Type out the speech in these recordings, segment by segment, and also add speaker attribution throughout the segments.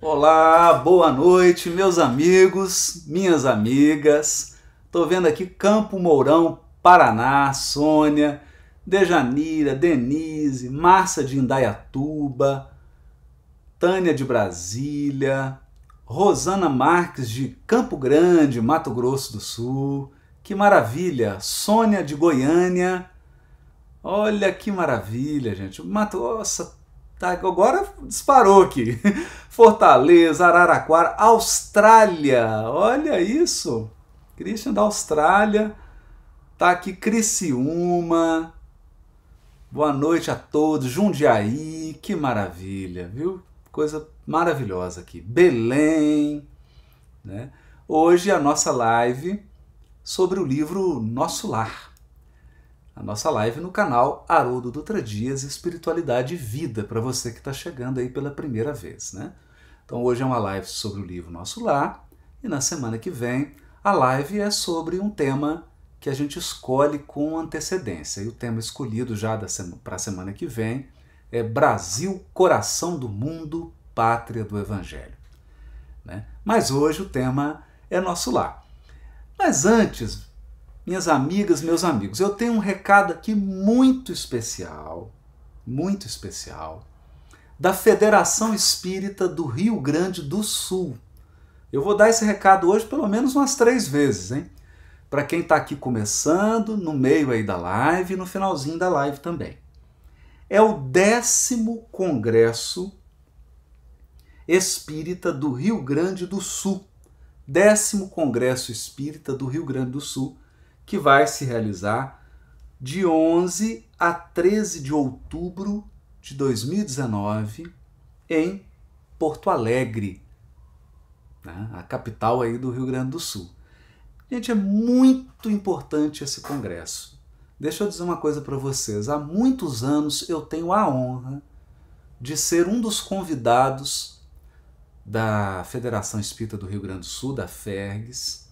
Speaker 1: Olá, boa noite, meus amigos, minhas amigas. Tô vendo aqui Campo Mourão, Paraná, Sônia, Dejanira, Denise, Márcia de Indaiatuba, Tânia de Brasília, Rosana Marques de Campo Grande, Mato Grosso do Sul. Que maravilha! Sônia de Goiânia. Olha que maravilha, gente. Nossa, tá, agora disparou aqui. Fortaleza, Araraquara, Austrália. Olha isso. Christian da Austrália. Tá aqui Criciúma. Boa noite a todos. Jundiaí. Que maravilha, viu? Coisa maravilhosa aqui. Belém, né? Hoje a nossa live sobre o livro Nosso Lar. A nossa live no canal Haroldo Dutra Dias, Espiritualidade e Vida, para você que está chegando aí pela primeira vez, né? Então hoje é uma live sobre o livro Nosso Lar, e na semana que vem a live é sobre um tema que a gente escolhe com antecedência. E o tema escolhido já para a semana que vem é Brasil, Coração do Mundo, Pátria do Evangelho, né? Mas hoje o tema é Nosso Lar. Mas antes, minhas amigas, meus amigos, eu tenho um recado aqui muito especial, da Federação Espírita do Rio Grande do Sul. Eu vou dar esse recado hoje pelo menos umas 3 vezes, hein? Para quem está aqui começando, no meio aí da live e no finalzinho da live também. É o 10º Congresso Espírita do Rio Grande do Sul. 10º Congresso Espírita do Rio Grande do Sul, que vai se realizar de 11 a 13 de outubro de 2019 em Porto Alegre, né? A capital aí do Rio Grande do Sul. Gente, é muito importante esse congresso. Deixa eu dizer uma coisa para vocês. Há muitos anos eu tenho a honra de ser um dos convidados da Federação Espírita do Rio Grande do Sul, da FERGS.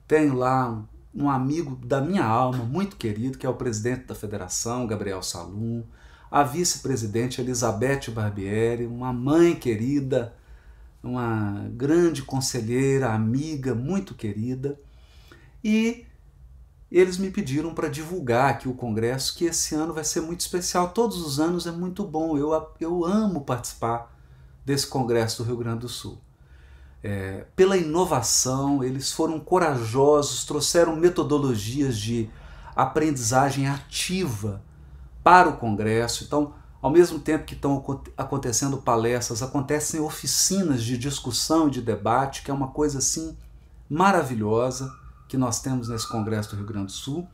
Speaker 1: Tenho lá um amigo da minha alma, muito querido, que é o presidente da federação, Gabriel Salum, a vice-presidente Elizabeth Barbieri, uma mãe querida, uma grande conselheira, amiga, muito querida. E eles me pediram para divulgar aqui o congresso, que esse ano vai ser muito especial. Todos os anos é muito bom, eu amo participar desse congresso do Rio Grande do Sul. Pela inovação, eles foram corajosos, trouxeram metodologias de aprendizagem ativa para o congresso. Então, ao mesmo tempo que estão acontecendo palestras, acontecem oficinas de discussão e de debate, que é uma coisa assim maravilhosa que nós temos nesse congresso do Rio Grande do Sul.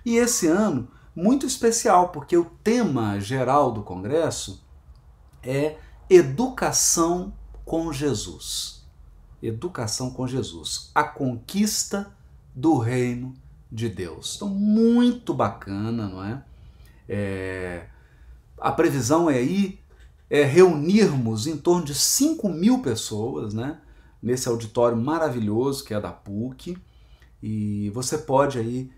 Speaker 1: E esse ano, muito especial, porque o tema geral do congresso é Educação com Jesus. Educação com Jesus, a conquista do reino de Deus. Então, muito bacana, não é? A previsão é reunirmos em torno de 5.000 pessoas, né? Nesse auditório maravilhoso que é da PUC, e você pode aí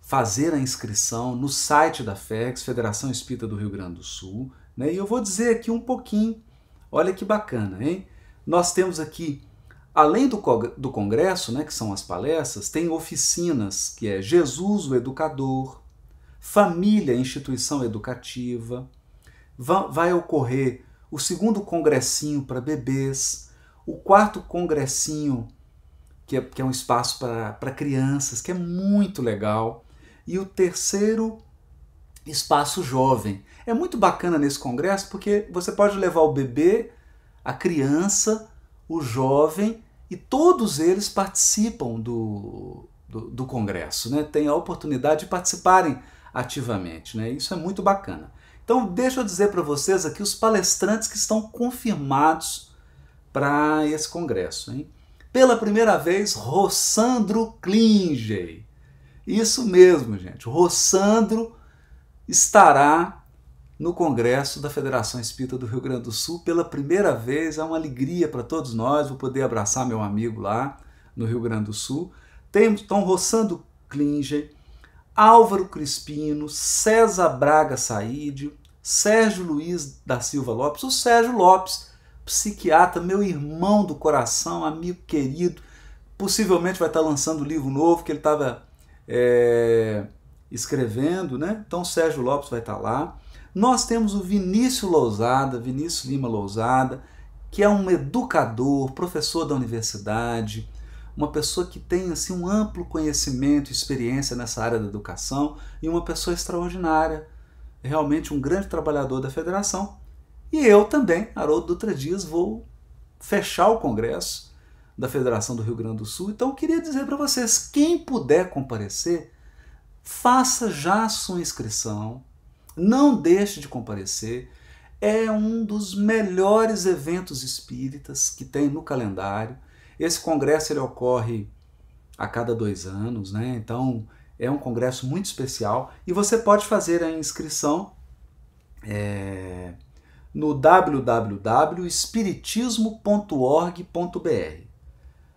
Speaker 1: fazer a inscrição no site da FERGS, Federação Espírita do Rio Grande do Sul, né? E eu vou dizer aqui um pouquinho, olha que bacana, hein? Nós temos aqui, além do congresso, né, que são as palestras, tem oficinas, que é Jesus, o Educador, Família, Instituição Educativa, vai ocorrer o 2º congressinho para bebês, o 4º congressinho, que é um espaço para crianças, que é muito legal, e o 3º espaço jovem. É muito bacana nesse congresso porque você pode levar o bebê, a criança, o jovem, e todos eles participam do congresso, né? Tem a oportunidade de participarem ativamente, né? Isso é muito bacana. Então deixa eu dizer para vocês aqui os palestrantes que estão confirmados para esse congresso, hein? Pela primeira vez, Rossandro Klinger. Isso mesmo, gente. Rossandro estará no Congresso da Federação Espírita do Rio Grande do Sul pela primeira vez. É uma alegria para todos nós, vou poder abraçar meu amigo lá no Rio Grande do Sul. Temos então Rossandro Klinger, Álvaro Crispino, César Braga Saídio, Sérgio Luiz da Silva Lopes, o Sérgio Lopes, psiquiatra, meu irmão do coração, amigo querido, possivelmente vai estar lançando um livro novo que ele estava escrevendo, né? Então o Sérgio Lopes vai estar lá. Nós temos o Vinícius Lima Lousada, que é um educador, professor da universidade, uma pessoa que tem assim, um amplo conhecimento e experiência nessa área da educação e uma pessoa extraordinária, realmente um grande trabalhador da federação. E eu também, Haroldo Dutra Dias, vou fechar o congresso da Federação do Rio Grande do Sul. Então eu queria dizer para vocês, quem puder comparecer, faça já a sua inscrição, não deixe de comparecer. É um dos melhores eventos espíritas que tem no calendário. Esse congresso ele ocorre a cada 2 anos, né? Então é um congresso muito especial e você pode fazer a inscrição no www.espiritismo.org.br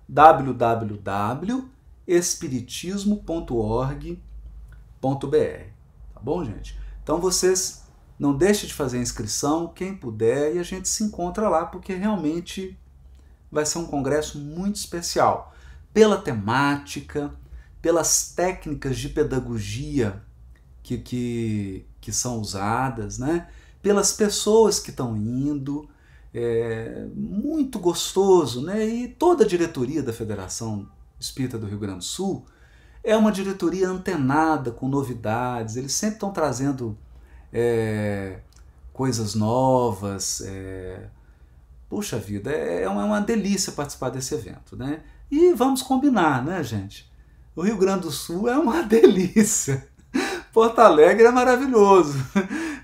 Speaker 1: www.espiritismo.org.br. Tá bom, gente? Então vocês não deixem de fazer a inscrição, quem puder, e a gente se encontra lá, porque realmente vai ser um congresso muito especial. Pela temática, pelas técnicas de pedagogia que são usadas, né? Pelas pessoas que estão indo, muito gostoso, né? E toda a diretoria da Federação Espírita do Rio Grande do Sul é uma diretoria antenada com novidades, eles sempre estão trazendo coisas novas, puxa vida, é uma delícia participar desse evento, né? E vamos combinar, né, gente? O Rio Grande do Sul é uma delícia, Porto Alegre é maravilhoso,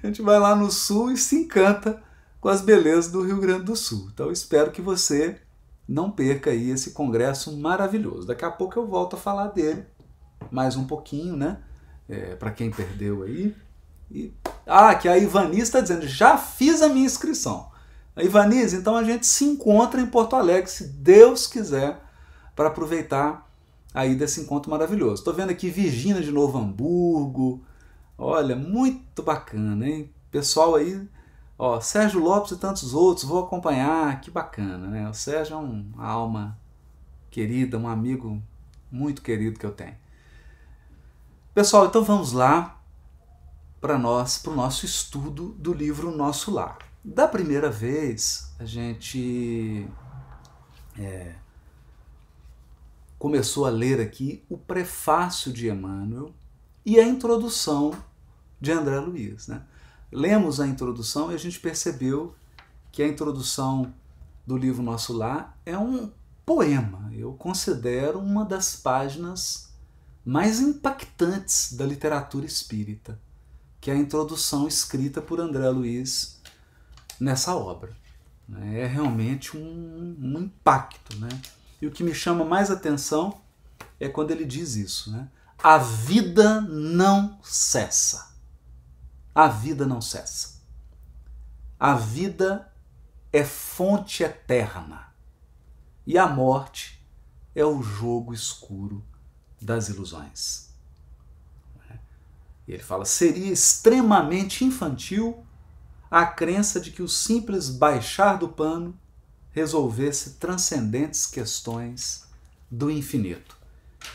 Speaker 1: a gente vai lá no Sul e se encanta com as belezas do Rio Grande do Sul. Então espero que você não perca aí esse congresso maravilhoso. Daqui a pouco eu volto a falar dele mais um pouquinho, né? Para quem perdeu aí. Que a Ivanice está dizendo, já fiz a minha inscrição. A Ivanice, então a gente se encontra em Porto Alegre, se Deus quiser, para aproveitar aí desse encontro maravilhoso. Estou vendo aqui Virgínia de Novo Hamburgo. Olha, muito bacana, hein? Pessoal aí, ó, Sérgio Lopes e tantos outros, vou acompanhar, que bacana, né? O Sérgio é uma alma querida, um amigo muito querido que eu tenho. Pessoal, então vamos lá para o nosso estudo do livro Nosso Lar. Da primeira vez, a gente começou a ler aqui o prefácio de Emmanuel e a introdução de André Luiz, né? Lemos a introdução e a gente percebeu que a introdução do livro Nosso Lar é um poema. Eu considero uma das páginas mais impactantes da literatura espírita, que é a introdução escrita por André Luiz nessa obra. É realmente um impacto, né? E o que me chama mais atenção é quando ele diz isso, né? A vida não cessa. A vida não cessa. A vida é fonte eterna. E a morte é o jogo escuro das ilusões. E ele fala, seria extremamente infantil a crença de que o simples baixar do pano resolvesse transcendentes questões do infinito.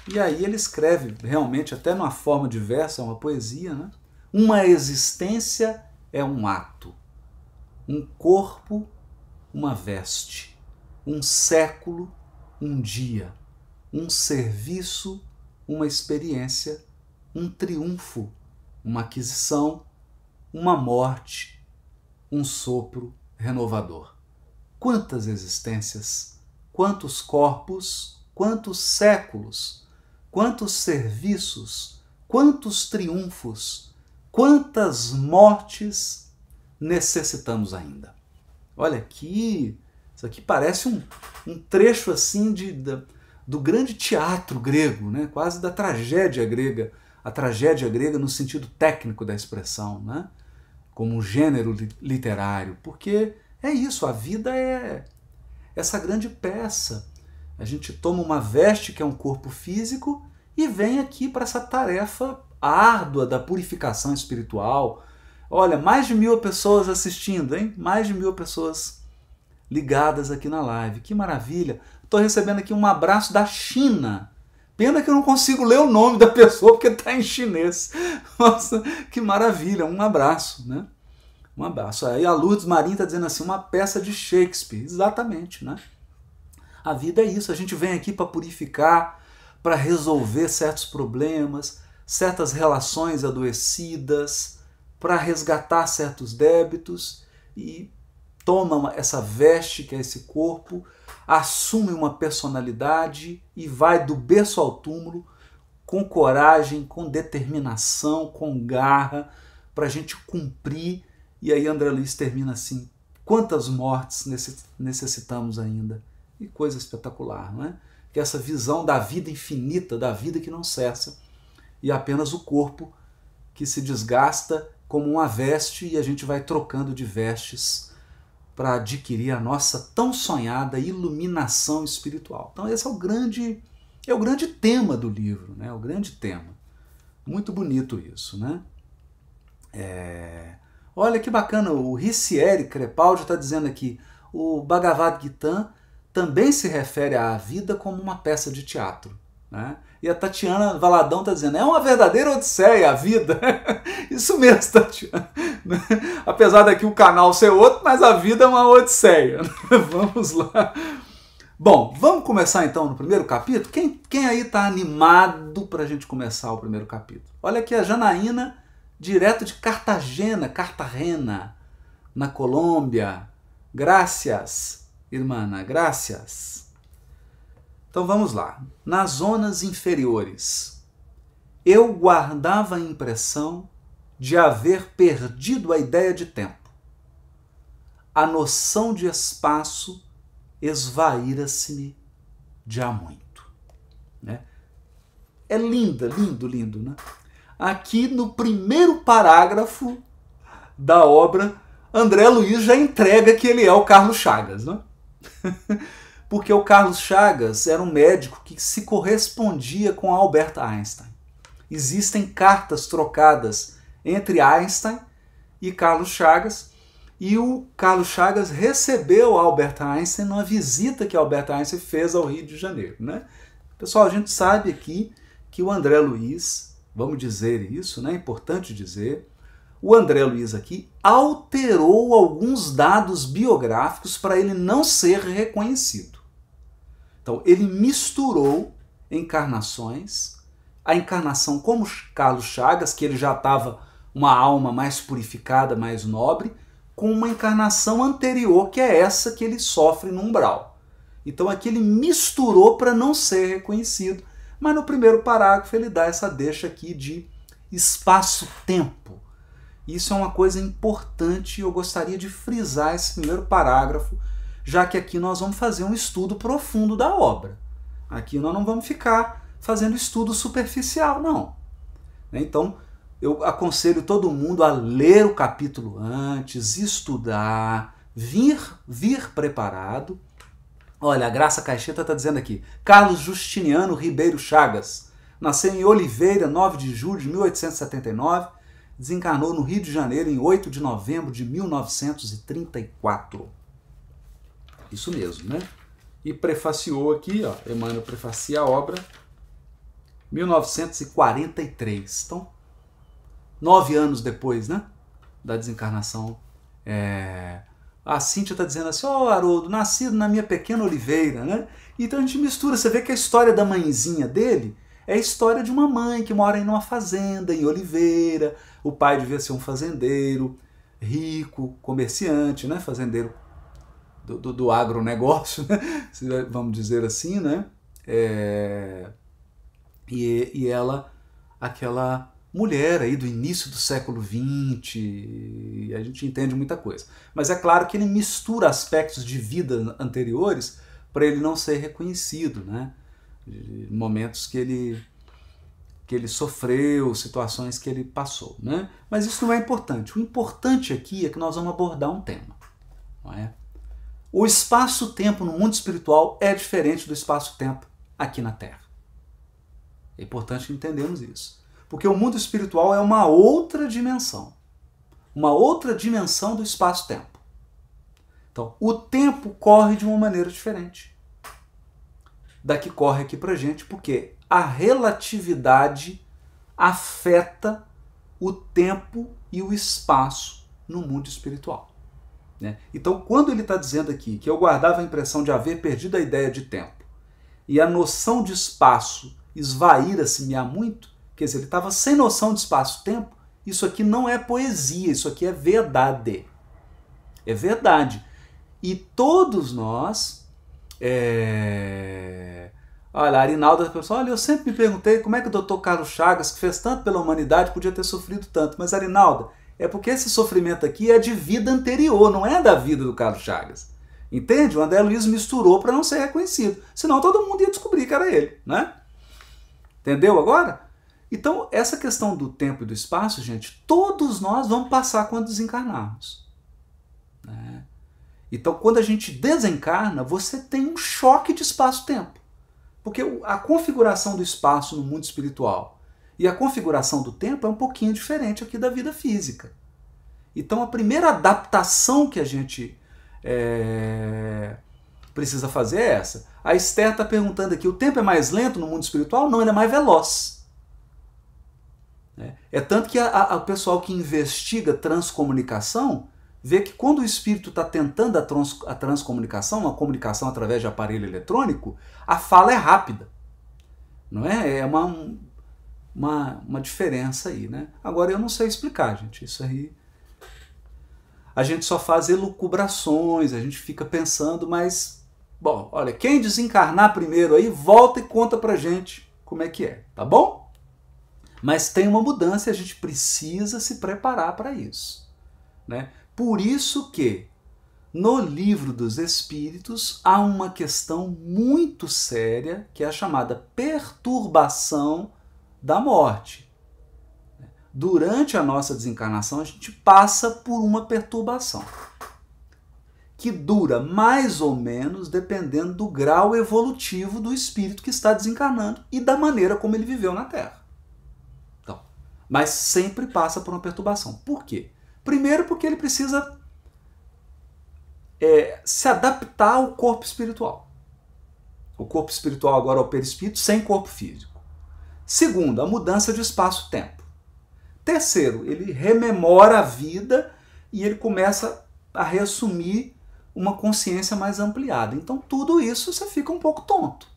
Speaker 1: E aí ele escreve, realmente, até numa forma diversa, uma poesia, né? Uma existência é um ato, um corpo, uma veste, um século, um dia, um serviço, uma experiência, um triunfo, uma aquisição, uma morte, um sopro renovador. Quantas existências, quantos corpos, quantos séculos, quantos serviços, quantos triunfos, quantas mortes necessitamos ainda. Olha aqui, isso aqui parece um trecho assim do grande teatro grego, né? Quase da tragédia grega, a tragédia grega no sentido técnico da expressão, né? Como um gênero literário, porque é isso, a vida é essa grande peça. A gente toma uma veste que é um corpo físico e vem aqui para essa tarefa árdua da purificação espiritual. Olha, mais de 1000 pessoas assistindo, hein? Mais de 1000 pessoas ligadas aqui na live. Que maravilha! Estou recebendo aqui um abraço da China. Pena que eu não consigo ler o nome da pessoa porque está em chinês. Nossa, que maravilha! Um abraço, né? Um abraço. Aí a Lourdes Marinho está dizendo assim, uma peça de Shakespeare. Exatamente, né? A vida é isso. A gente vem aqui para purificar, para resolver certos problemas, certas relações adoecidas, para resgatar certos débitos e toma essa veste que é esse corpo, assume uma personalidade e vai do berço ao túmulo com coragem, com determinação, com garra, para a gente cumprir. E aí André Luiz termina assim, quantas mortes necessitamos ainda? E coisa espetacular, não é? Que essa visão da vida infinita, da vida que não cessa, e apenas o corpo que se desgasta como uma veste e a gente vai trocando de vestes para adquirir a nossa tão sonhada iluminação espiritual. Então esse é o grande tema do livro, né? O grande tema. Muito bonito isso, né? Olha que bacana, o Ricieri Crepaldi está dizendo aqui, o Bhagavad Gita também se refere à vida como uma peça de teatro, né? E a Tatiana Valadão está dizendo, é uma verdadeira odisseia a vida. Isso mesmo, Tatiana. Apesar daqui o canal ser outro, mas a vida é uma odisseia. Vamos lá. Bom, vamos começar então no primeiro capítulo? Quem aí está animado para a gente começar o primeiro capítulo? Olha aqui a Janaína, direto de Cartagena, na Colômbia. Gracias, irmã, gracias. Então vamos lá. Nas zonas inferiores, eu guardava a impressão de haver perdido a ideia de tempo. A noção de espaço esvaíra-se-me de há muito. Né? É linda, lindo, né? Aqui no primeiro parágrafo da obra, André Luiz já entrega que ele é o Carlos Chagas, né? Porque o Carlos Chagas era um médico que se correspondia com Albert Einstein. Existem cartas trocadas entre Einstein e Carlos Chagas, e o Carlos Chagas recebeu Albert Einstein numa visita que Albert Einstein fez ao Rio de Janeiro, né? Pessoal, a gente sabe aqui que o André Luiz, vamos dizer isso, né? É importante dizer, o André Luiz aqui alterou alguns dados biográficos para ele não ser reconhecido. Então, ele misturou encarnações, a encarnação como Carlos Chagas, que ele já estava uma alma mais purificada, mais nobre, com uma encarnação anterior, que é essa que ele sofre no umbral. Então, aqui ele misturou para não ser reconhecido, mas no primeiro parágrafo ele dá essa deixa aqui de espaço-tempo. Isso é uma coisa importante e eu gostaria de frisar esse primeiro parágrafo, já que aqui nós vamos fazer um estudo profundo da obra. Aqui nós não vamos ficar fazendo estudo superficial, não. Então, eu aconselho todo mundo a ler o capítulo antes, estudar, vir preparado. Olha, a Graça Caixeta está dizendo aqui, Carlos Justiniano Ribeiro Chagas, nasceu em Oliveira, 9 de julho de 1879, desencarnou no Rio de Janeiro em 8 de novembro de 1934. Isso mesmo, né? E prefaciou aqui, ó, Emmanuel prefacia a obra, 1943. Então, 9 anos depois, né, da desencarnação. A Cíntia está dizendo assim, ó, Haroldo, nascido na minha pequena Oliveira, né? Então a gente mistura, você vê que a história da mãezinha dele é a história de uma mãe que mora em uma fazenda, em Oliveira, o pai devia ser um fazendeiro, rico, comerciante, né, fazendeiro do agronegócio, né? Vamos dizer assim, né? E ela, aquela mulher aí do início do século XX, e a gente entende muita coisa. Mas é claro que ele mistura aspectos de vida anteriores para ele não ser reconhecido, né? Momentos que ele sofreu, situações que ele passou, né? Mas isso não é importante. O importante aqui é que nós vamos abordar um tema, não é? O espaço-tempo no mundo espiritual é diferente do espaço-tempo aqui na Terra. É importante entendermos isso. Porque o mundo espiritual é uma outra dimensão do espaço-tempo. Então, o tempo corre de uma maneira diferente da que corre aqui pra gente, porque a relatividade afeta o tempo e o espaço no mundo espiritual. Né? Então, quando ele está dizendo aqui que eu guardava a impressão de haver perdido a ideia de tempo e a noção de espaço esvaíra-se-me há muito, quer dizer, ele estava sem noção de espaço-tempo, isso aqui não é poesia, isso aqui é verdade. É verdade. E todos nós... Olha, a Arinalda pensou, olha, eu sempre me perguntei como é que o Dr. Carlos Chagas, que fez tanto pela humanidade, podia ter sofrido tanto. Mas, Arinalda, é porque esse sofrimento aqui é de vida anterior, não é da vida do Carlos Chagas. Entende? O André Luiz misturou para não ser reconhecido. Senão todo mundo ia descobrir que era ele, né? Entendeu agora? Então, essa questão do tempo e do espaço, gente, todos nós vamos passar quando desencarnarmos. Né? Então, quando a gente desencarna, você tem um choque de espaço-tempo. Porque a configuração do espaço no mundo espiritual e a configuração do tempo é um pouquinho diferente aqui da vida física. Então, a primeira adaptação que a gente precisa fazer é essa. A Esther está perguntando aqui, o tempo é mais lento no mundo espiritual? Não, ele é mais veloz. É tanto que o pessoal que investiga transcomunicação vê que quando o espírito está tentando a transcomunicação, a comunicação através de aparelho eletrônico, a fala é rápida. Não é? É uma diferença aí, né? Agora eu não sei explicar, gente. Isso aí... A gente só faz elucubrações, a gente fica pensando, mas... Bom, olha, quem desencarnar primeiro aí, volta e conta pra gente como é que é, tá bom? Mas tem uma mudança e a gente precisa se preparar para isso, né? Por isso que no Livro dos Espíritos há uma questão muito séria que é a chamada perturbação da morte. Durante a nossa desencarnação a gente passa por uma perturbação que dura mais ou menos dependendo do grau evolutivo do espírito que está desencarnando e da maneira como ele viveu na Terra. Então, mas sempre passa por uma perturbação. Por quê? Primeiro porque ele precisa se adaptar ao corpo espiritual. O corpo espiritual agora é o perispírito sem corpo físico. Segundo, a mudança de espaço-tempo. Terceiro, ele rememora a vida e ele começa a reassumir uma consciência mais ampliada. Então tudo isso você fica um pouco tonto.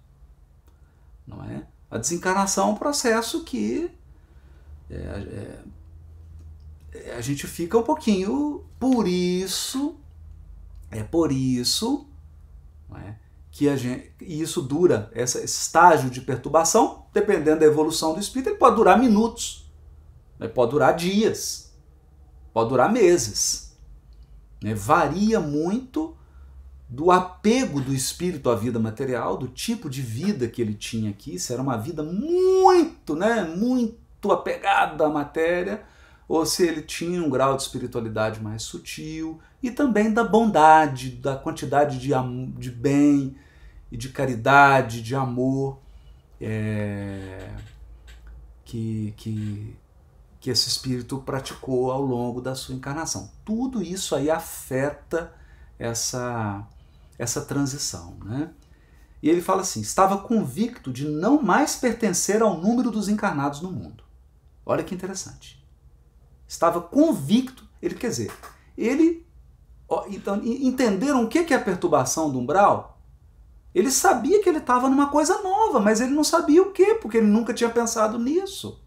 Speaker 1: Não é? A desencarnação é um processo que a gente fica um pouquinho... Por isso não é, que isso dura, esse estágio de perturbação, dependendo da evolução do espírito, ele pode durar minutos, né, pode durar dias, pode durar meses. Né, varia muito do apego do espírito à vida material, do tipo de vida que ele tinha aqui, se era uma vida muito apegada à matéria, ou se ele tinha um grau de espiritualidade mais sutil, e também da bondade, da quantidade de bem, e de caridade, de amor que esse espírito praticou ao longo da sua encarnação. Tudo isso aí afeta essa transição. Né? E ele fala assim, estava convicto de não mais pertencer ao número dos encarnados no mundo. Olha que interessante. Estava convicto, então, entenderam o que é a perturbação do umbral? Ele sabia que ele estava numa coisa nova, mas ele não sabia o quê, porque ele nunca tinha pensado nisso.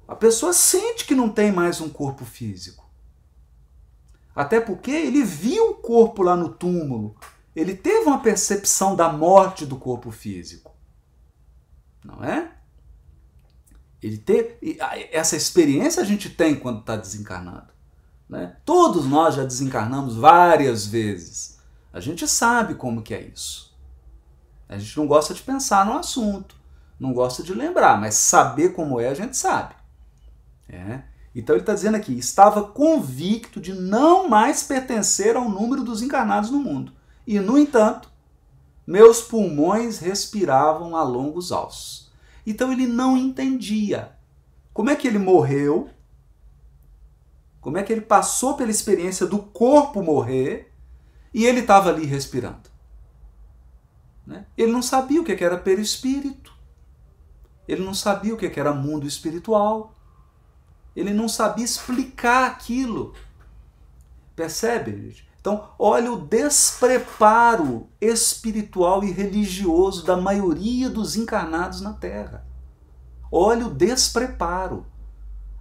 Speaker 1: A pessoa sente que não tem mais um corpo físico. Até porque ele viu o corpo lá no túmulo, ele teve uma percepção da morte do corpo físico. Não é? Essa experiência a gente tem quando está desencarnado. Né? Todos nós já desencarnamos várias vezes. A gente sabe como que é isso. A gente não gosta de pensar no assunto, não gosta de lembrar, mas saber como é a gente sabe. Então ele está dizendo aqui, estava convicto de não mais pertencer ao número dos encarnados no mundo. E, no entanto, meus pulmões respiravam a longos alços. Então ele não entendia como é que ele morreu, como é que ele passou pela experiência do corpo morrer, E ele estava ali respirando. Né? Ele não sabia o que era perispírito. Ele não sabia o que era mundo espiritual. Ele não sabia explicar aquilo. Percebe, gente? Então, olha o despreparo espiritual e religioso da maioria dos encarnados na Terra. Olha o despreparo.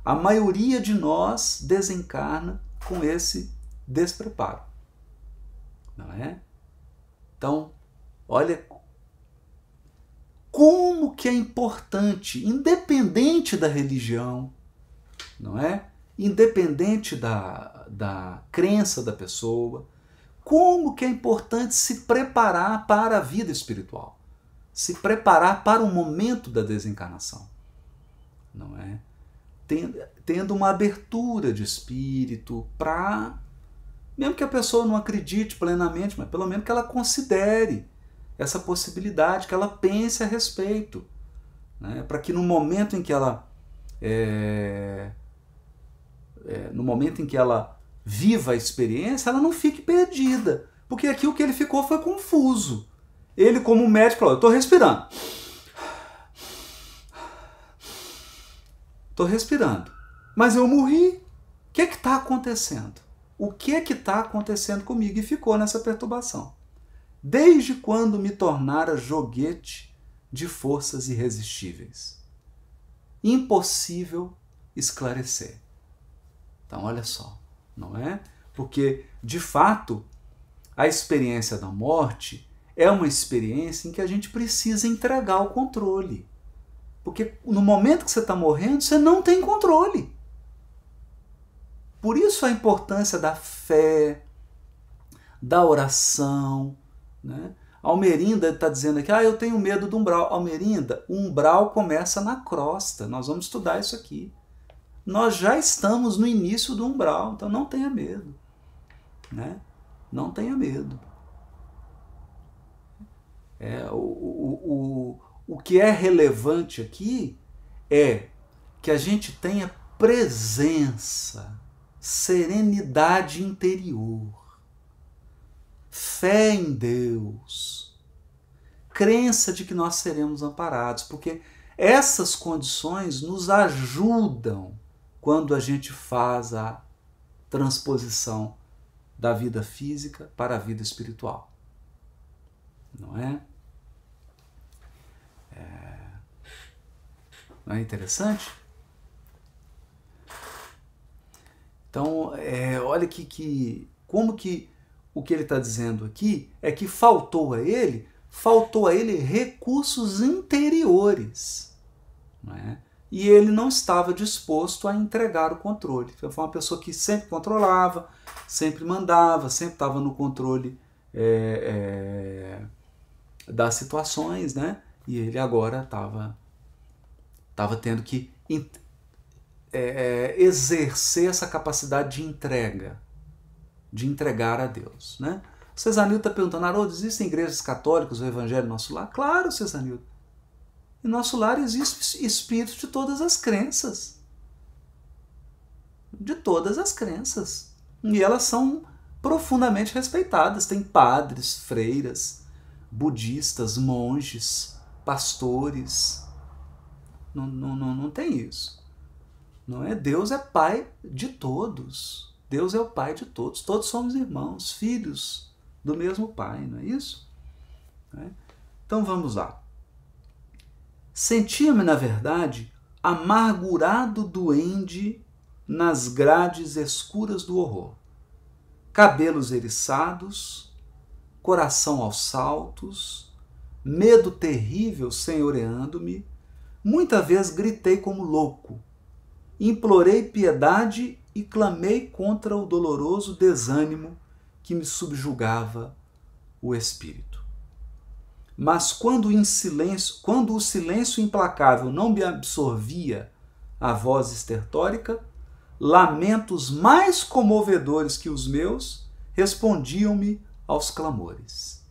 Speaker 1: A maioria de nós desencarna com esse despreparo. Não é? Então, olha como que é importante, independente da religião, não é? Independente da crença da pessoa, como que é importante se preparar para a vida espiritual, se preparar para o momento da desencarnação, não é? Tendo uma abertura de espírito para, mesmo que a pessoa não acredite plenamente, mas pelo menos que ela considere essa possibilidade, que ela pense a respeito, né? Para que no momento em que ela viva a experiência, ela não fique perdida. Porque aqui o que ele ficou foi confuso. Ele, como médico, falou: eu estou respirando. Estou respirando. Mas eu morri. O que está acontecendo? O que está acontecendo comigo? E ficou nessa perturbação. Desde quando me tornara joguete de forças irresistíveis? Impossível esclarecer. Então, olha só, não é? Porque, de fato, a experiência da morte é uma experiência em que a gente precisa entregar o controle. Porque no momento que você está morrendo, você não tem controle. Por isso a importância da fé, da oração, né? Almerinda está dizendo aqui, eu tenho medo do umbral. Almerinda, o umbral começa na crosta. Nós vamos estudar isso aqui. Nós já estamos no início do umbral, então não tenha medo. Né? Não tenha medo. O que é relevante aqui é que a gente tenha presença, serenidade interior, fé em Deus, crença de que nós seremos amparados, porque essas condições nos ajudam quando a gente faz a transposição da vida física para a vida espiritual. Não é? Não é interessante? Então, olha como que o que ele está dizendo aqui é que faltou a ele recursos interiores. Não é? E ele não estava disposto a entregar o controle. Então, foi uma pessoa que sempre controlava, sempre mandava, sempre estava no controle das situações, né? E ele agora estava tendo que exercer essa capacidade de entregar a Deus, né? O Cesanildo está perguntando, Haroldo, existem igrejas católicas, o Evangelho no nosso lar? Claro, Cesanildo. Em nosso lar existe espírito de todas as crenças. De todas as crenças. E elas são profundamente respeitadas. Tem padres, freiras, budistas, monges, pastores. Não tem isso. Não é? Deus é pai de todos. Deus é o pai de todos. Todos somos irmãos, filhos do mesmo pai, não é isso? Então vamos lá. Sentia-me, na verdade, amargurado duende nas grades escuras do horror. Cabelos eriçados, coração aos saltos, medo terrível senhoreando-me. Muita vez gritei como louco, implorei piedade e clamei contra o doloroso desânimo que me subjugava o espírito. Mas quando o silêncio implacável não me absorvia a voz estertórica, lamentos mais comovedores que os meus respondiam-me aos clamores.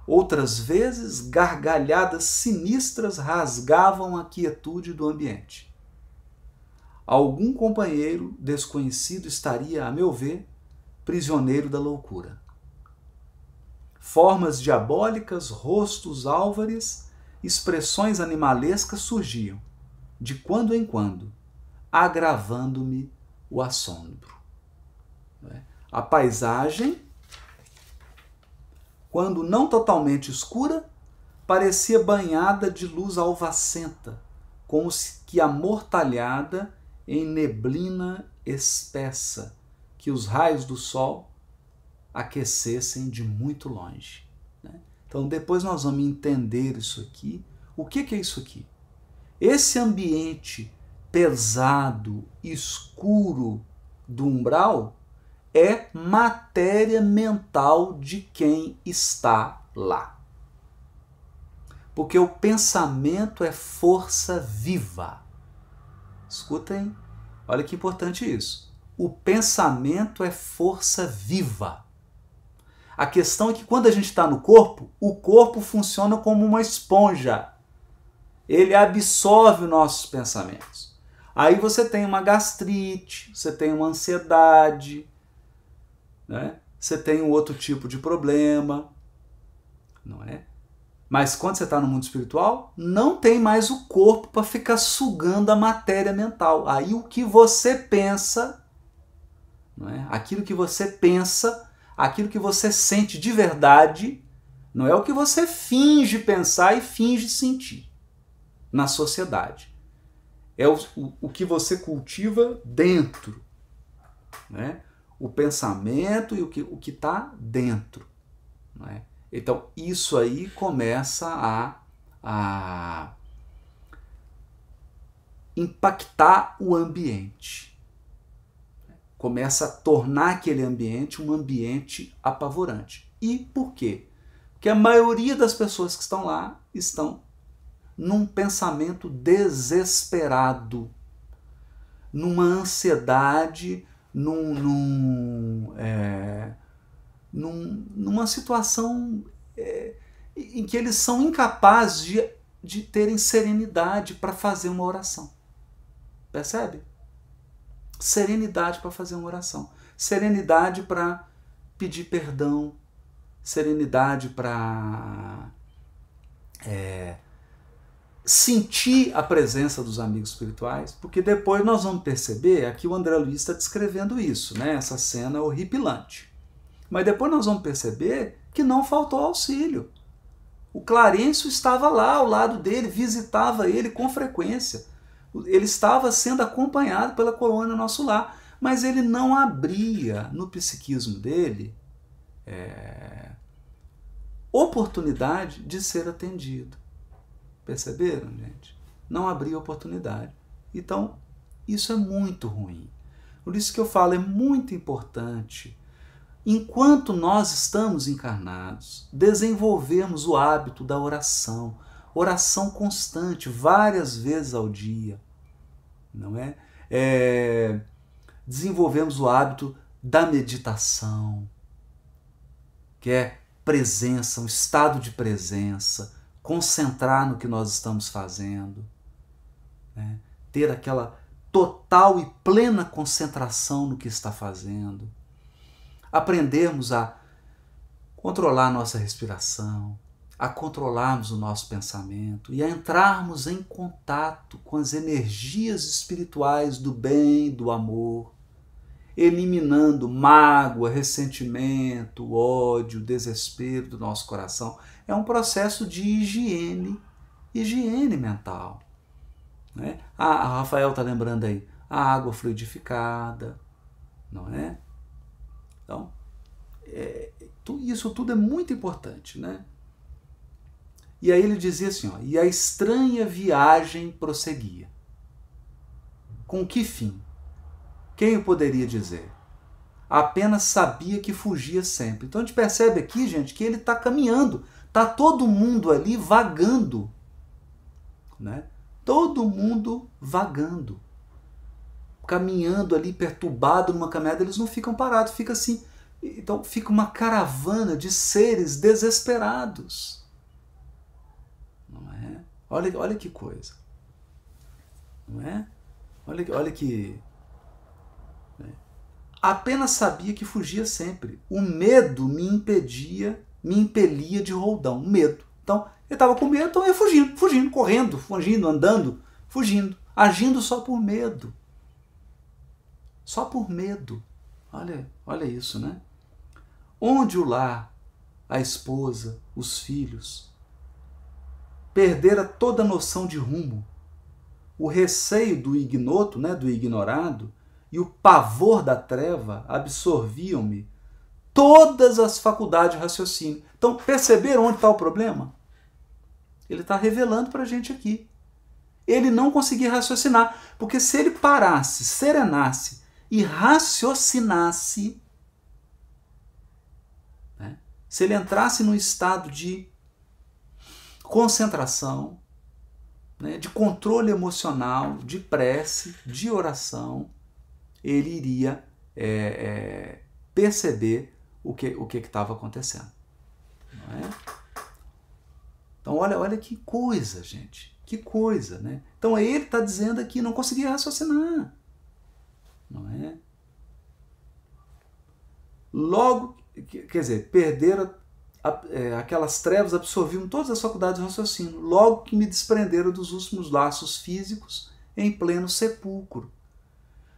Speaker 1: Outras vezes, gargalhadas sinistras rasgavam a quietude do ambiente. Algum companheiro desconhecido estaria, a meu ver, prisioneiro da loucura. Formas diabólicas, rostos álvares, expressões animalescas surgiam, de quando em quando, agravando-me o assombro. A paisagem, quando não totalmente escura, parecia banhada de luz alvacenta, como que amortalhada em neblina espessa, que os raios do sol aquecessem de muito longe. Então depois nós vamos entender isso aqui. O que é isso aqui? Esse ambiente pesado, escuro do umbral é matéria mental de quem está lá. Porque o pensamento é força viva. Escutem, olha que importante isso. O pensamento é força viva. A questão é que quando a gente está no corpo, o corpo funciona como uma esponja. Ele absorve os nossos pensamentos. Aí você tem uma gastrite, você tem uma ansiedade, né? Você tem um outro tipo de problema, não é? Mas quando você está no mundo espiritual, não tem mais o corpo para ficar sugando a matéria mental. Aí o que você pensa, não é? Aquilo que você pensa, aquilo que você sente de verdade, não é o que você finge pensar e finge sentir na sociedade. É o que você cultiva dentro, né? O pensamento e o que está dentro, não é? Então, isso aí começa a impactar o ambiente. Começa a tornar aquele ambiente um ambiente apavorante. E por quê? Porque a maioria das pessoas que estão lá estão num pensamento desesperado, numa ansiedade, numa situação em que eles são incapazes de terem serenidade para fazer uma oração. Percebe? Serenidade para fazer uma oração. Serenidade para pedir perdão. Serenidade para sentir a presença dos amigos espirituais, porque depois nós vamos perceber, aqui o André Luiz está descrevendo isso, né? Essa cena horripilante. Mas depois nós vamos perceber que não faltou auxílio. O Clarencio estava lá ao lado dele, visitava ele com frequência. Ele estava sendo acompanhado pela colônia Nosso Lar, mas ele não abria no psiquismo dele oportunidade de ser atendido. Perceberam, gente? Não abria oportunidade. Então, isso é muito ruim. Por isso que eu falo, é muito importante, enquanto nós estamos encarnados, desenvolvermos o hábito da oração. Oração constante, várias vezes ao dia. Não é? Desenvolvemos o hábito da meditação, que é presença, um estado de presença, concentrar no que nós estamos fazendo, né? Ter aquela total e plena concentração no que está fazendo, aprendermos a controlar nossa respiração, a controlarmos o nosso pensamento e a entrarmos em contato com as energias espirituais do bem, do amor, eliminando mágoa, ressentimento, ódio, desespero do nosso coração. É um processo de higiene mental, né? A Rafael está lembrando aí, a água fluidificada, não é? Então, isso tudo é muito importante, né? E aí ele dizia assim, ó, e a estranha viagem prosseguia. Com que fim? Quem o poderia dizer? Apenas sabia que fugia sempre. Então a gente percebe aqui, gente, que ele está caminhando. Está todo mundo ali vagando, né? Todo mundo vagando. Caminhando ali, perturbado numa caminhada, eles não ficam parados, fica assim. Então fica uma caravana de seres desesperados. Não é? Olha que coisa. Não é? Olha que... Apenas sabia que fugia sempre. O medo me impedia me impelia de roldão, medo. Então, ele estava com medo, então eu ia fugindo, correndo, fugindo, andando, fugindo, agindo só por medo. Só por medo. Olha isso, né? Onde o lar, a esposa, os filhos, perdera toda a noção de rumo, o receio do ignoto, né, do ignorado, e o pavor da treva absorviam-me todas as faculdades de raciocínio. Então, perceberam onde está o problema? Ele está revelando para a gente aqui. Ele não conseguia raciocinar, porque se ele parasse, serenasse e raciocinasse, né, se ele entrasse num estado de concentração, né, de controle emocional, de prece, de oração, ele iria perceber o que estava acontecendo. Não é? Então, olha que coisa, gente. Que coisa, né? Então, ele está dizendo aqui, não conseguia raciocinar. Não é? Logo, quer dizer, perderam aquelas trevas, absorviam todas as faculdades do raciocínio, logo que me desprenderam dos últimos laços físicos em pleno sepulcro.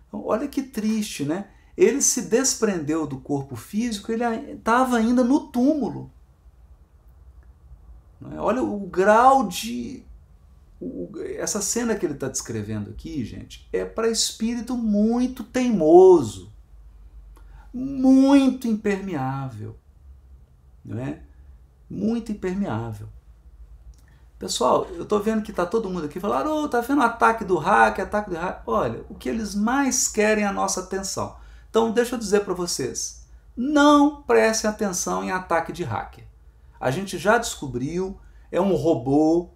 Speaker 1: Então, olha que triste, né? Ele se desprendeu do corpo físico, ele estava ainda no túmulo. Olha o grau de... Essa cena que ele está descrevendo aqui, gente, é para espírito muito teimoso, muito impermeável. Não é? Muito impermeável. Pessoal, eu estou vendo que está todo mundo aqui falando, está vendo o ataque do hack. Olha, o que eles mais querem é a nossa atenção. Então, deixa eu dizer para vocês, não prestem atenção em ataque de hacker. A gente já descobriu, é um robô,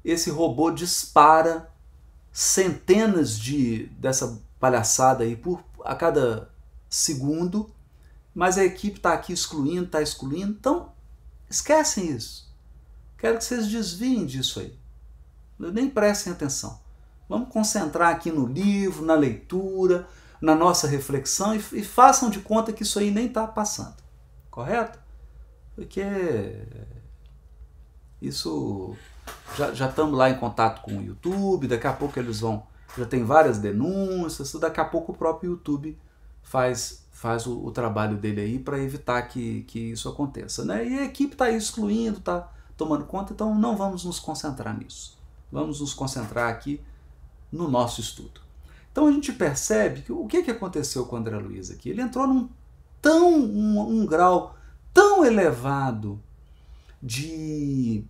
Speaker 1: esse robô dispara centenas dessa palhaçada aí a cada segundo, mas a equipe está aqui excluindo, então esquecem isso. Quero que vocês desviem disso aí. Nem prestem atenção. Vamos concentrar aqui no livro, na leitura, na nossa reflexão e façam de conta que isso aí nem está passando. Correto? Porque isso... Já estamos lá em contato com o YouTube, daqui a pouco eles vão... Já tem várias denúncias, daqui a pouco o próprio YouTube faz o trabalho dele aí para evitar que isso aconteça, né? E a equipe está aí excluindo, está tomando conta, então não vamos nos concentrar nisso. Vamos nos concentrar aqui no nosso estudo. Então a gente percebe que o que aconteceu com o André Luiz aqui? Ele entrou num um grau tão elevado de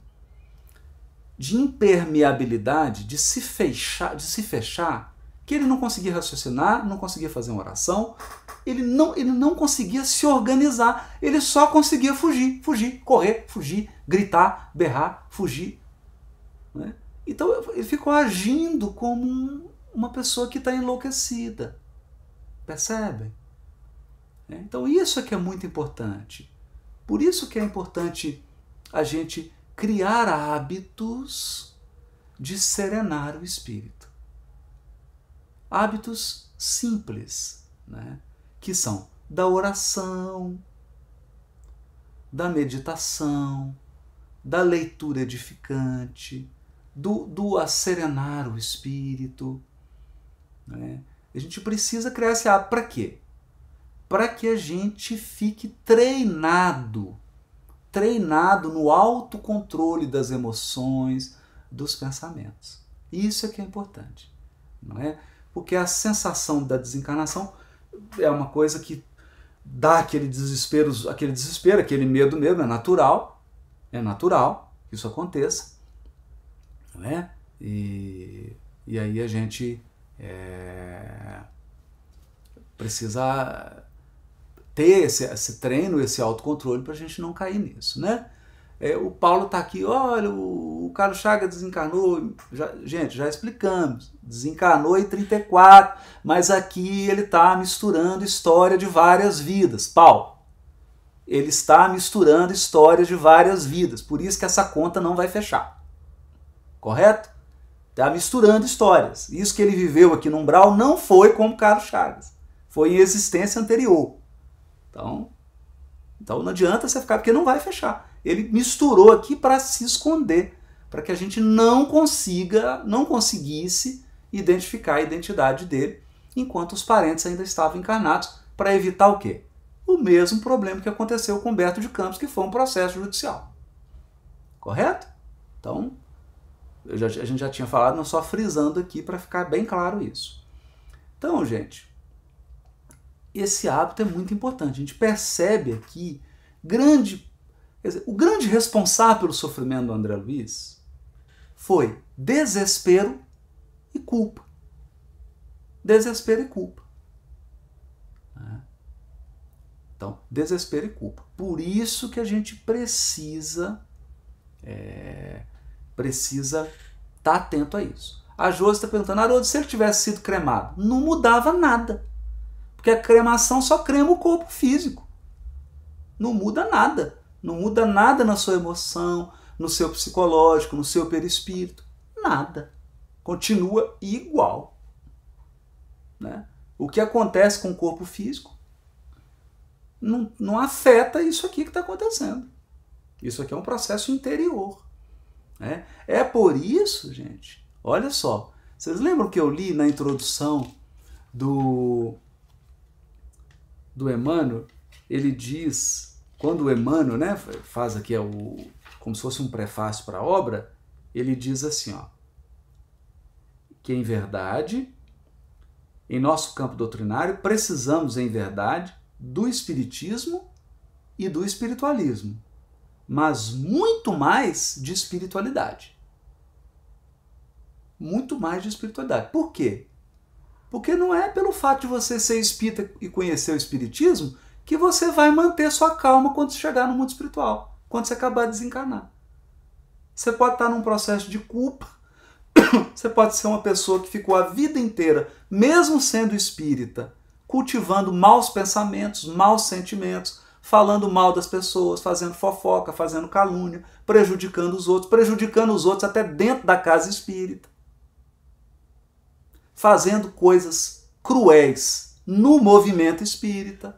Speaker 1: impermeabilidade, de se fechar, que ele não conseguia raciocinar, não conseguia fazer uma oração, ele não conseguia se organizar, ele só conseguia fugir, correr, fugir, gritar, berrar, fugir. Né? Então ele ficou agindo como uma pessoa que está enlouquecida. Percebem? Então isso é que é muito importante. Por isso que é importante a gente criar hábitos de serenar o espírito. Hábitos simples, né? Que são da oração, da meditação, da leitura edificante, do acerenar o espírito. Né? A gente precisa criar esse hábito. Para quê? Para que a gente fique treinado no autocontrole das emoções, dos pensamentos. Isso é que é importante, não é? Porque a sensação da desencarnação é uma coisa que dá aquele desespero, aquele medo mesmo, é natural que isso aconteça, não é? E aí a gente precisa ter esse treino, esse autocontrole para a gente não cair nisso, né? O Paulo está aqui, olha, o Carlos Chagas desencarnou, gente, já explicamos, desencarnou em 34, mas aqui ele está misturando história de várias vidas. Paulo, ele está misturando histórias de várias vidas, por isso que essa conta não vai fechar, correto? Está misturando histórias. Isso que ele viveu aqui no umbral não foi como Carlos Chagas, foi em existência anterior. Então, Então não adianta você ficar, porque não vai fechar. Ele misturou aqui para se esconder, para que a gente não conseguisse identificar a identidade dele, enquanto os parentes ainda estavam encarnados, para evitar o quê? O mesmo problema que aconteceu com Humberto de Campos, que foi um processo judicial. Correto? Então, a gente já tinha falado, mas só frisando aqui para ficar bem claro isso. Então, gente, esse hábito é muito importante. A gente percebe aqui o grande responsável pelo sofrimento do André Luiz foi desespero e culpa. Desespero e culpa. Então, desespero e culpa. Por isso que a gente precisa estar atento a isso. A Josi está perguntando, Haroldo, se ele tivesse sido cremado, não mudava nada. Porque a cremação só crema o corpo físico. Não muda nada. Não muda nada na sua emoção, no seu psicológico, no seu perispírito. Nada. Continua igual. Né? O que acontece com o corpo físico não afeta isso aqui que está acontecendo. Isso aqui é um processo interior. Né? É por isso, gente, olha só, vocês lembram que eu li na introdução do Emmanuel? Ele diz, quando o Emmanuel, né, faz aqui como se fosse um prefácio para a obra, ele diz assim, ó, que em verdade, em nosso campo doutrinário, precisamos em verdade do espiritismo e do espiritualismo, mas muito mais de espiritualidade. Muito mais de espiritualidade. Por quê? Porque não é pelo fato de você ser espírita e conhecer o espiritismo que você vai manter sua calma quando você chegar no mundo espiritual, quando você acabar de desencarnar. Você pode estar num processo de culpa, você pode ser uma pessoa que ficou a vida inteira, mesmo sendo espírita, cultivando maus pensamentos, maus sentimentos, falando mal das pessoas, fazendo fofoca, fazendo calúnia, prejudicando os outros até dentro da casa espírita, fazendo coisas cruéis no movimento espírita.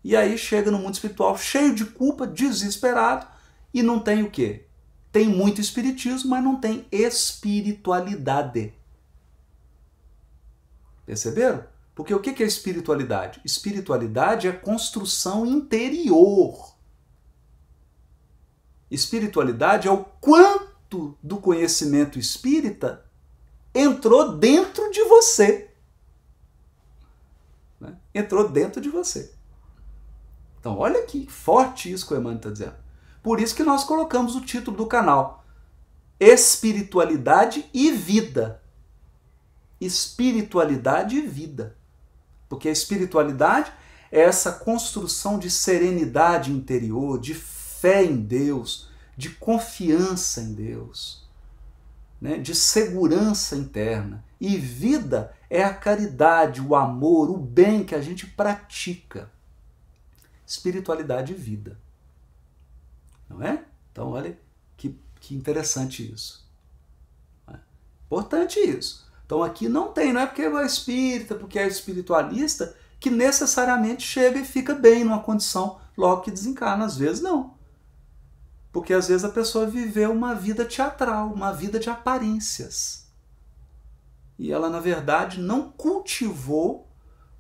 Speaker 1: E aí chega no mundo espiritual cheio de culpa, desesperado, e não tem o quê? Tem muito espiritismo, mas não tem espiritualidade. Perceberam? Porque o que é espiritualidade? Espiritualidade é construção interior. Espiritualidade é o quanto do conhecimento espírita entrou dentro de você. Né? Entrou dentro de você. Então, olha que forte isso que o Emmanuel está dizendo. Por isso que nós colocamos o título do canal: Espiritualidade e Vida. Espiritualidade e vida. Porque a espiritualidade é essa construção de serenidade interior, de fé em Deus, de confiança em Deus, né? De segurança interna. E vida é a caridade, o amor, o bem que a gente pratica. Espiritualidade e vida. Não é? Então, olha que interessante isso. Importante isso. Então aqui não é porque é espírita, porque é espiritualista, que necessariamente chega e fica bem numa condição logo que desencarna. Às vezes não. Porque às vezes a pessoa viveu uma vida teatral, uma vida de aparências. E ela, na verdade, não cultivou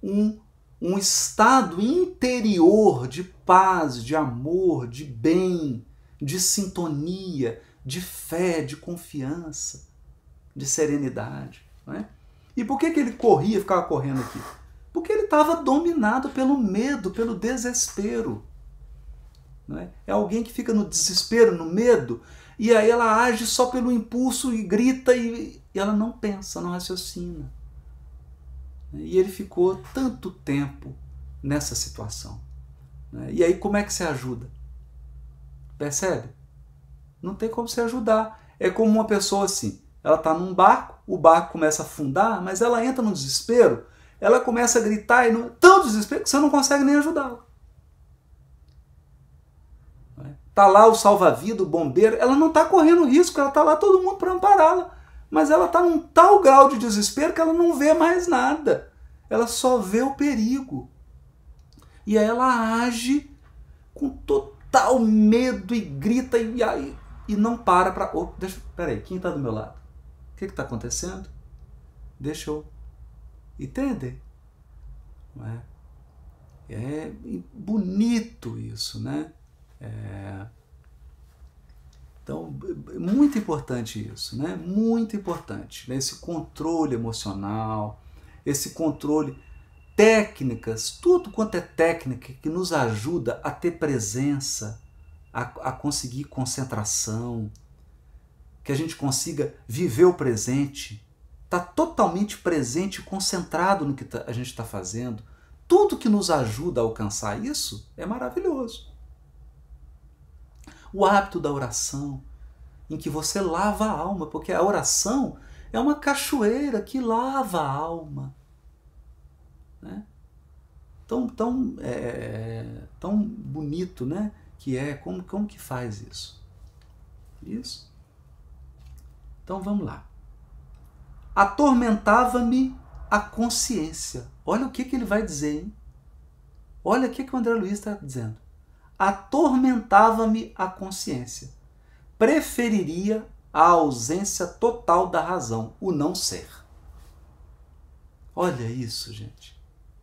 Speaker 1: um estado interior de paz, de amor, de bem, de sintonia, de fé, de confiança, de serenidade. Não é? E por que ele corria, ficava correndo aqui? Porque ele estava dominado pelo medo, pelo desespero. Não é? É alguém que fica no desespero, no medo, e aí ela age só pelo impulso e grita e ela não pensa, não raciocina. E ele ficou tanto tempo nessa situação. Né? E aí como é que se ajuda? Percebe? Não tem como se ajudar. É como uma pessoa assim, ela está num barco, o barco começa a afundar, mas ela entra no desespero, ela começa a gritar, e tão desespero que você não consegue nem ajudá-la. Está lá o salva-vida, o bombeiro, ela não está correndo risco, ela está lá todo mundo para ampará-la, mas ela está num tal grau de desespero que ela não vê mais nada, ela só vê o perigo. E aí ela age com total medo e grita e não para. Peraí, quem está do meu lado? O que está acontecendo? Deixa eu entender. Não é? É bonito isso, né? Então, muito importante isso, né? Muito importante, né? Esse controle emocional, esse controle, técnicas, tudo quanto é técnica que nos ajuda a ter presença, a conseguir concentração, que a gente consiga viver o presente, estar totalmente presente e concentrado no que a gente está fazendo. Tudo que nos ajuda a alcançar isso é maravilhoso. O hábito da oração, em que você lava a alma, porque a oração é uma cachoeira que lava a alma. Né? Tão bonito, né? Que é, como que faz isso? Isso. Então vamos lá. Atormentava-me a consciência. Olha o que ele vai dizer, hein? Olha o que o André Luiz está dizendo. Atormentava-me a consciência. Preferiria a ausência total da razão, o não ser. Olha isso, gente.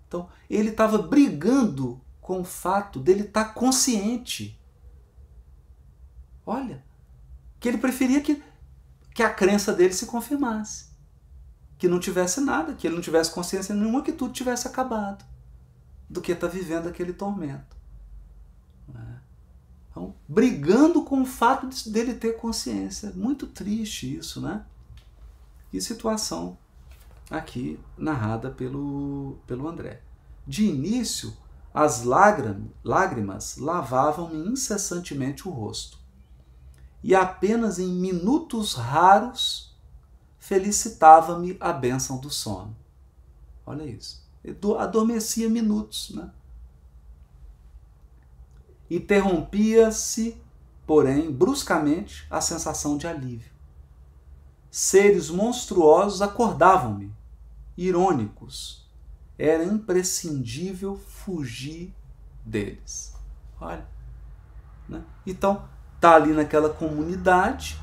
Speaker 1: Então, ele estava brigando com o fato dele estar consciente. Olha, que ele preferia que a crença dele se confirmasse. Que não tivesse nada, que ele não tivesse consciência nenhuma, que tudo tivesse acabado. Do que estar vivendo aquele tormento. Então, brigando com o fato dele ter consciência. Muito triste isso, né? Que situação aqui narrada pelo André. De início, as lágrimas lavavam-me incessantemente o rosto. E apenas em minutos raros felicitava-me a bênção do sono. Olha isso. Adormecia minutos, né? Interrompia-se, porém, bruscamente, a sensação de alívio. Seres monstruosos acordavam-me, irônicos. Era imprescindível fugir deles. Olha. Né? Então, está ali naquela comunidade